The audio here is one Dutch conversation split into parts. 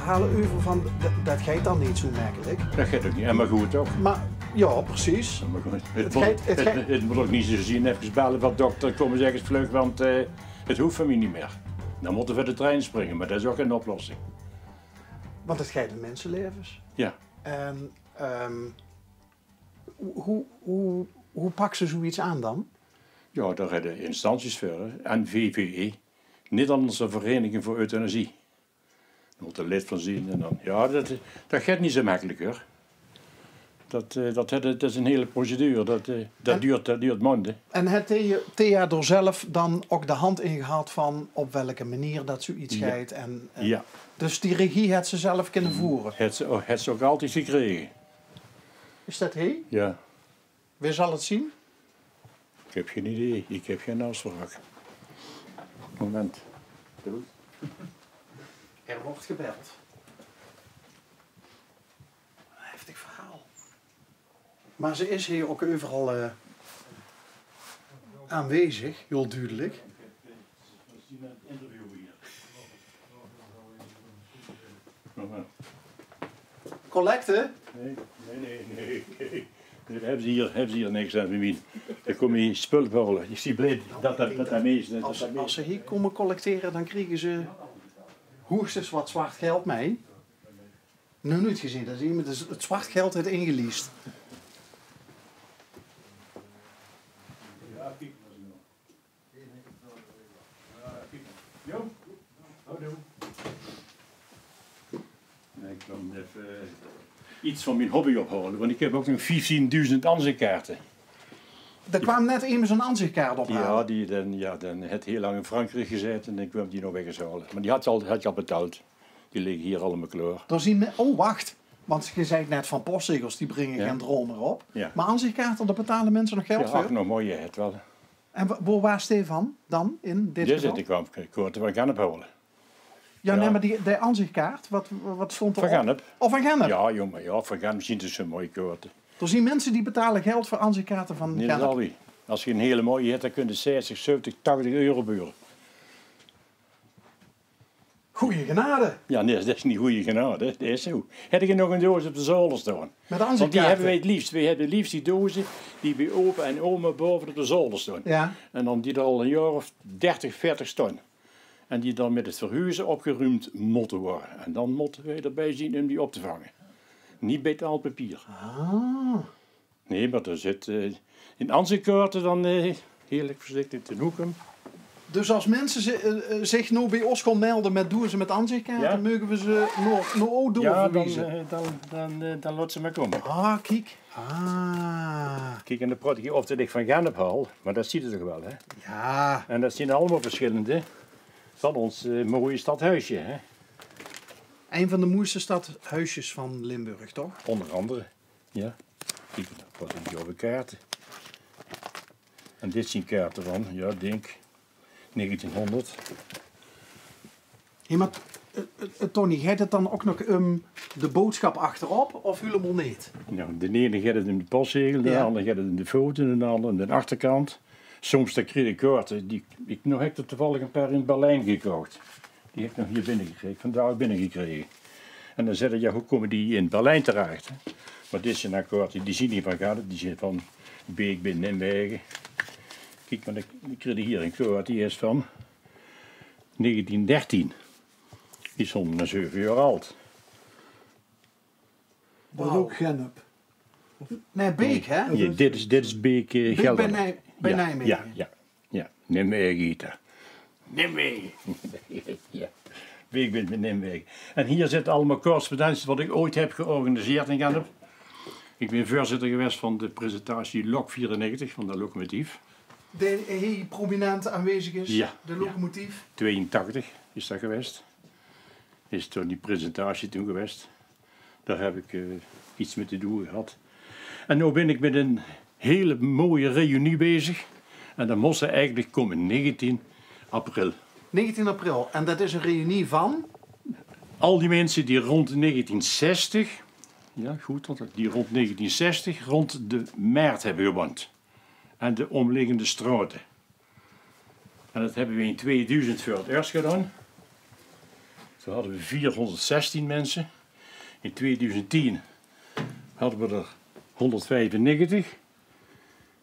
verhalen over van dat gaat dan niet zo makkelijk. Dat gaat ook niet, en maar goed toch? Maar ja, precies. Maar goed, Het moet ook niet zo zien, even bellen van dokter, kom eens ergens vlug, want het hoeft van mij niet meer. Dan moeten we de trein springen, maar dat is ook geen oplossing. Want het gaat om mensenlevens. Ja. En hoe pakken ze zoiets aan dan? Ja, daar hebben instanties voor, hè. En VVE, Nederlandse Vereniging voor Euthanasie. Daar moet er lid van zien en dan, ja, dat gaat niet zo makkelijk hoor. Dat is een hele procedure, dat duurt maanden. En heeft Thea er zelf dan ook de hand in gehad van op welke manier dat zoiets gaat? Ja. Dus die regie had ze zelf kunnen voeren? Het ze ook altijd gekregen. Is dat hij? Ja. Wie zal het zien? Ik heb geen idee, ik heb geen afspraak. Moment. Er wordt gebeld. Een heftig verhaal. Maar ze is hier ook overal aanwezig, heel duidelijk. We zien het interview hier. Collecte? Nee. Daar hebben ze hier niks aan bij. Dan kom je spul halen. Je ziet blij dat mee is. Als ze hier komen collecteren, dan krijgen ze hoogstens wat zwart geld mee. Nou, nooit gezien dat iemand het zwart geld heeft ingeleased. Ja, kijk. Jo, houdoe. Ik kwam even iets van mijn hobby ophalen, want ik heb ook nog 15.000 ansichtkaarten. Er kwam net iemand zo'n aanzichtkaart op. Ja, dan had heel lang in Frankrijk gezeten en ik kwam die nog weghalen. Maar die had je al betaald. Die liggen hier allemaal klaar. Oh, wacht. Want je zei net van postzegels, die brengen geen drol meer op. Ja. Maar aanzichtkaarten, daar betalen mensen nog geld Ja, voor. nog mooi, het wel. En waar Stefan dan in dit Dit geval? zit ik kwam van Gennep halen. Ja, Ja. nee, maar die aanzichtkaart, wat stond erop? Van Gennep. Oh, van Gennep? Ja, jongen, ja, van Gennep zien ze zo'n mooie kaarten. Er zijn mensen die betalen geld voor aanzichtkaarten van Nee, dat Gennep. al wie. Als je een hele mooie hebt, dan kun je 60, 70, 80 euro buren. Goeie genade. Ja, nee, dat is niet goede genade, dat is zo. Heb je nog een doos op de zolder staan? Met Want die aanzichtkaarten. hebben wij het liefst. Wij hebben het liefst die dozen die bij opa en oma boven op de zolder staan. Ja. En dan die er al een jaar of 30, 40 staan. En die dan met het verhuizen opgeruimd moeten worden. En dan moeten wij erbij zien om die op te vangen. Niet betaald papier. Ah. Nee, maar er zit in aanzichtkaarten dan heerlijk voorzichtig te hoeken. Dus als mensen zich nou bij ons gaan melden met doen ze met aanzichtkaarten, Ja. mogen we ze nog doorverwijzen. Dan laat ze maar komen. Ah, kijk. Ah. Kijk, en dan praat ik of dat ik van Gennep haal, maar dat ziet het toch wel, hè? Ja. En dat zijn allemaal verschillende van ons mooie stadhuisje, hè? Een van de mooiste stadhuisjes van Limburg, toch? Onder andere, ja. Kijk, wat heb je over kaarten? En dit zijn kaarten van, ja, denk 1900. Hey, maar Tony, gaat het dan ook nog de boodschap achterop of helemaal niet? Nou, de ene gaat het in de postzegel, de Ja. andere gaat het in de foto, en de andere in de achterkant. Soms dan kreeg ik kaarten, nog heb ik er toevallig een paar in Berlijn gekocht. Die heb ik nog hier binnengekregen, vandaag binnengekregen. En dan zei ik, ja, hoe komen die in Berlijn terecht? Hè? Maar dit zijn nou kaarten, die zien niet van Gennep, die zijn van Beek bij Nijmegen. Kijk, maar ik kreeg hier een kaart, die is van 1913. Die is 107 jaar oud. Dat is ook Gennep. Nee, Beek, hè? Ja, dit is Beek Gelderland. bij Ja, Nijmegen. ja. Nijmegen heet dat. Nijmegen. Ja. Beek bent met Nijmegen. En hier zitten allemaal correspondenties wat ik ooit heb georganiseerd in Gennep. Ik ben voorzitter geweest van de presentatie Lok 94 van de locomotief. De heel prominent aanwezig is, Ja, de locomotief. 82 is dat geweest. Is toen die presentatie toen geweest. Daar heb ik iets mee te doen gehad. En nu ben ik met een hele mooie reunie bezig. En dat moest eigenlijk komen 19 april. 19 april. En dat is een reunie van? Al die mensen die rond 1960, ja goed, die rond 1960 rond de Maart hebben gewoond. En de omliggende straten. En dat hebben we in 2000 voor het eerst gedaan. Toen hadden we 416 mensen. In 2010 hadden we er 195.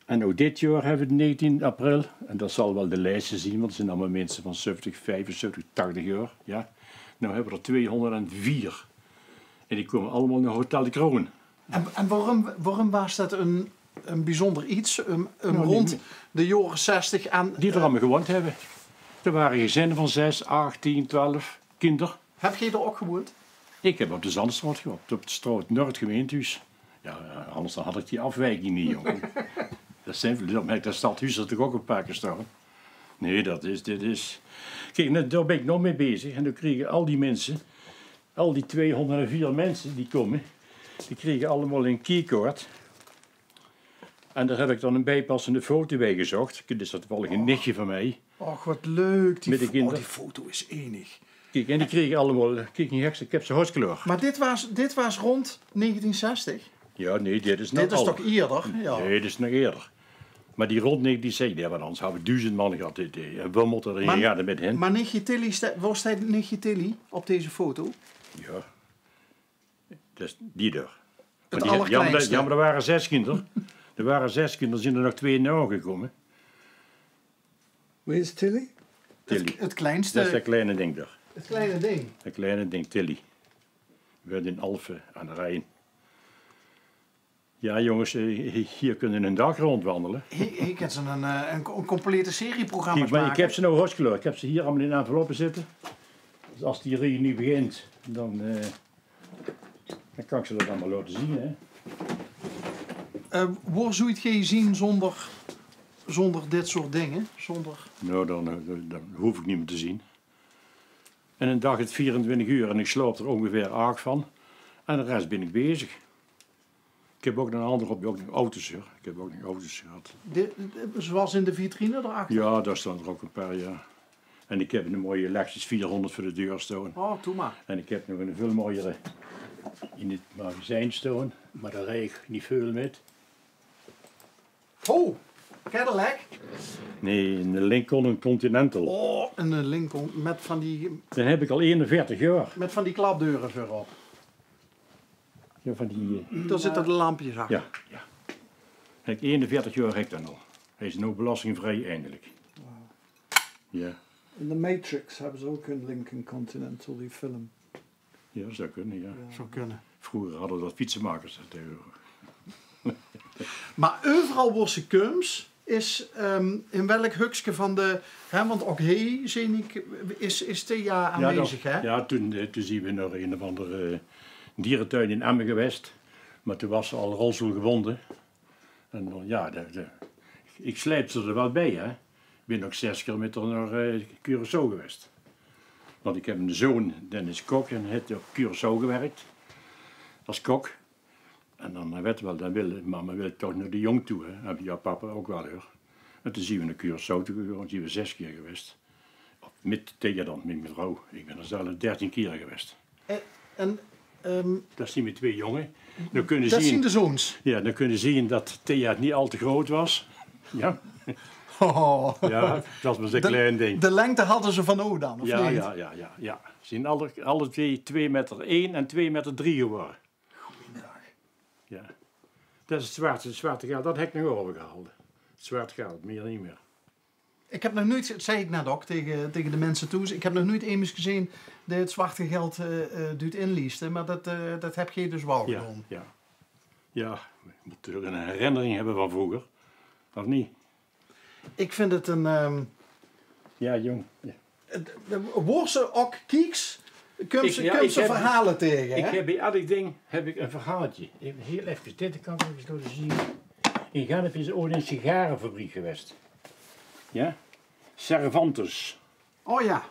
En ook dit jaar hebben we het 19 april. En dat zal wel de lijstje zien, want het zijn allemaal mensen van 70, 75, 80 jaar. Ja. Nou hebben we er 204. En die komen allemaal naar Hotel de Kroon. En waarom was dat een bijzonder iets? Rond de jaren 60 aan... Die er allemaal gewoond hebben. Er waren gezinnen van 6, 8, 10, 12 kinderen. Heb je er ook gewoond? Ik heb op de Zandstraat gewoond, op de straat Noord gemeentehuis. Ja, anders dan had ik die afwijking niet, jongen. Dat zijn, met dat stadhuis er toch ook een paar keer staan. Nee, dit is... Kijk, daar ben ik nog mee bezig. En dan kregen al die mensen, al die 204 mensen die komen, die kregen allemaal een keycard. En daar heb ik dan een bijpassende foto bij gezocht. Dit is toevallig een nichtje van mij. Och, wat leuk. Met de kinderen. Die foto is enig. Kijk, en die kregen allemaal... Kijk, ik heb ze hartstikke. Maar dit was rond 1960? Ja, nee, dit is nog Dit is toch eerder? Ja. Nee, dit is nog eerder. Maar die rond 1960, ja, want anders hadden we 1000 man gehad. We moeten erin gaan met hen. Maar nichtje Tilly, was hij nichtje Tilly op deze foto? Ja, dat is die daar. Het allerkleinste. Ja, maar er waren 6 kinderen. Er waren 6 kinderen, zijn er nog 2 na gekomen. Wie is Tilly? Tilly. Het kleinste. Dat is dat kleine ding daar. Het kleine ding. Dat kleine ding, Tilly. We werden in Alphen aan de Rijn. Ja, jongens, hier kunnen we een dag rondwandelen. Ik heb ze een complete serie programma's Kijk, maar maken. ik heb ze nou hartstikke. Ik heb ze hier allemaal in enveloppen zitten. Dus als die reunie begint, dan kan ik ze dat allemaal laten zien. Hè. Waar zou je het zien zonder dit soort dingen? Nou, dan hoef ik niet meer te zien. En een dag het 24 uur en ik slaap er ongeveer 8 van. En de rest ben ik bezig. Ik heb ook een ander op, ook nog auto's. Hoor. Ik heb ook nog auto's gehad. Zoals in de vitrine erachter? Ja, daar staan er ook een paar, ja. En ik heb een mooie Lexus 400 voor de deur staan. Oh, doe maar. En ik heb nog een veel mooiere in het magazijn staan. Maar daar rijd ik niet veel met. Oh, Cadillac. Nee, een Lincoln Continental. Oh, een Lincoln met van die Dan heb ik al 41 jaar. klapdeuren voorop. Ja, van die... Daar zitten de lampjes achter. Ja, ja. Heb ik 41 jaar heb ik dan al. Hij is nu belastingvrij eindelijk. Ja. In The Matrix hebben ze ook een Lincoln Continental, die film. Ja, dat zou kunnen, ja. Zou kunnen. Vroeger hadden we dat fietsenmakers tegenwoordig. Maar overal waar ze komt, is in welk hukje van de... Hè, want ook hij, zie ik, is Thea aanwezig, hè? Ja, toen zien we nog een of andere dierentuin in Emmen geweest. Maar toen was ze al rolstoelgebonden. En ja, ik slijp ze er wel bij, hè. Ik ben nog 6 kilometer naar Curaçao geweest. Want ik heb een zoon, Dennis Kok, en hij heeft op Curaçao gewerkt. Als kok. En dan werd wel, mama wil toch naar de jong toe, hè. En ja, papa ook wel, hoor. En toen zien we naar Curaçao toe gegaan, want die we 6 keer geweest. Met Thea dan, met mijn vrouw. Ik ben er zelf 13 keer geweest. Dat zien we 2 jongen. Dan kunnen Dat zien, zien de zoons. ja, dan kunnen zien dat Thea niet al te groot was. Ja, Oh. ja, dat was maar zo'n klein ding. De lengte hadden ze van O dan, of Ja, niet? ja. Ze zijn alle 2 meter 1 en 2 meter 3 geworden. Goeiedag. Ja. Dat is het zwarte geld, dat heb ik nog overgehaald. Het zwarte geld, meer niet meer. Ik heb nog nooit, zei ik net ook tegen de mensen toe, ik heb nog nooit eenmaal gezien dat het zwarte geld doet inliesten, maar dat heb je dus wel Ja, gedaan. ja. Ja, we moeten er een herinnering hebben van vroeger. Of niet? Ik vind het een... Ja, jong. Ja. Worden ze ook kieks? Kun ze ik heb- verhalen tegen, Ik hè? heb bij elk ding een verhaaltje. Heel even, dit kan ik eens laten zien. In Gennep is ooit een sigarenfabriek geweest. Ja? Cervantes. Oh ja.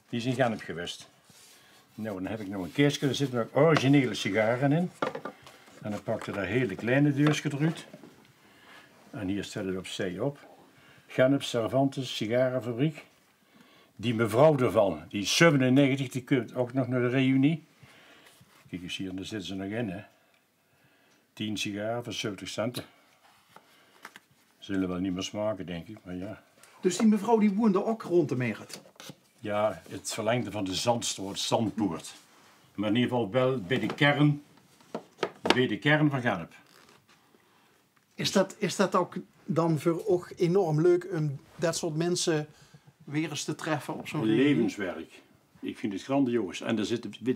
Die is in Gennep geweest. Nou, dan heb ik nog een kistje, er zitten nog originele sigaren in. En dan pakte daar hele kleine deurtje eruit. En hier stellen we opzij op. Gennep Cervantes sigarenfabriek. Die mevrouw ervan, die is 97, die komt ook nog naar de reunie. Kijk eens hier, daar zitten ze nog in, hè. 10 sigaren voor 70 centen. Zullen wel niet meer smaken, denk ik, maar ja. Dus die mevrouw die woonde ook rond de Meert. Ja, het verlengde van de Zandstroot, Zandpoort. Maar in ieder geval wel bij de kern van Gennep. Is dat ook dan voor ook enorm leuk om dat soort mensen weer eens te treffen op zo'n Een reunie? levenswerk. Ik vind het grandioos. En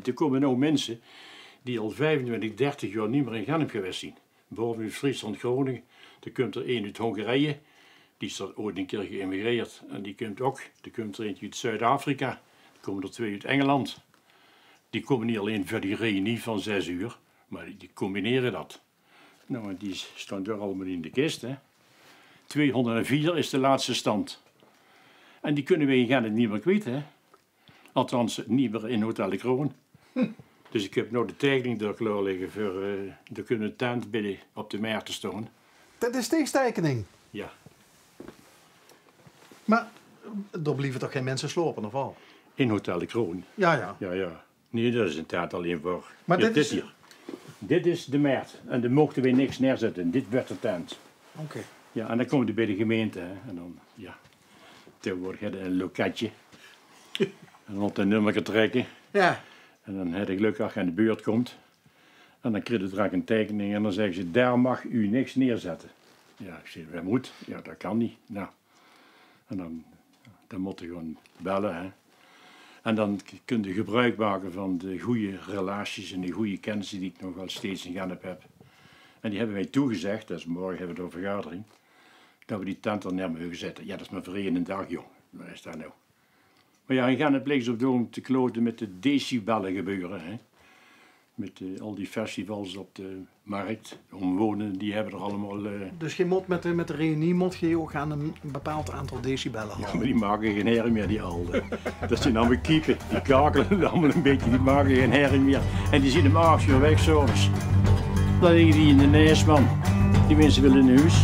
er komen nou mensen die al 25, 30 jaar niet meer in Gennep geweest zijn. Bijvoorbeeld uit Friesland, Groningen. Er komt er een uit Hongarije. Die is er ooit een keer geëmigreerd. En die komt ook. Er komt er eentje uit Zuid-Afrika. Er komen er 2 uit Engeland. Die komen niet alleen voor die reunie van 6 uur. Maar die combineren dat. Nou, en die staan er allemaal in de kist. Hè. 204 is de laatste stand. En die kunnen we in Gennep niet meer kwijt. Hè. Althans, niet meer in Hotel de Kroon. Dus ik heb nou de tekening er klaar liggen voor de kunnen tent bij op de Meer te staan. Dat is tegenstekening. Ja. Maar er blijven toch geen mensen slopen of al? In Hotel de Kroon. Ja, ja. Ja, ja. Nee, dat is een tent alleen voor. Maar Ja, dit is- hier. Dit is de Meert. En daar mochten we niks neerzetten. Dit werd de tent. Oké. Ja, en dan komt hij bij de gemeente. Hè. En dan, ja. Tegenwoordig heb je een loketje. En dan op de nummer trekken. Ja. En dan heb je geluk als je aan de beurt komt. En dan krijg je direct een tekening en dan zeggen ze, daar mag u niks neerzetten. Ja, ik zeg, dat moet. Ja, dat kan niet. Nou. En dan moet je gewoon bellen. Hè. En dan kun je gebruik maken van de goede relaties en de goede kennissen die ik nog wel steeds in Gennep heb. En die hebben mij toegezegd, dus morgen hebben we de vergadering, dat we die tent er neer mogen zetten. Ja, dat is maar voor 1 dag, jong. Waar is dat nou? Maar ja, in Gennep bleek ze op doom te kloten met de decibellen gebeuren. Hè. Met al die festivals op de markt. De omwonenden die hebben er allemaal... Dus je moet met de reunie moet je ook aan een bepaald aantal decibellen Ja, houden. maar die maken geen herrie meer, die alden. Dat zijn allemaal kiepen. Die kakelen allemaal een beetje, die maken geen herrie meer. En die zien hem 8 uur weg soms. Dan liggen die in de neus, man. Die mensen willen een huis.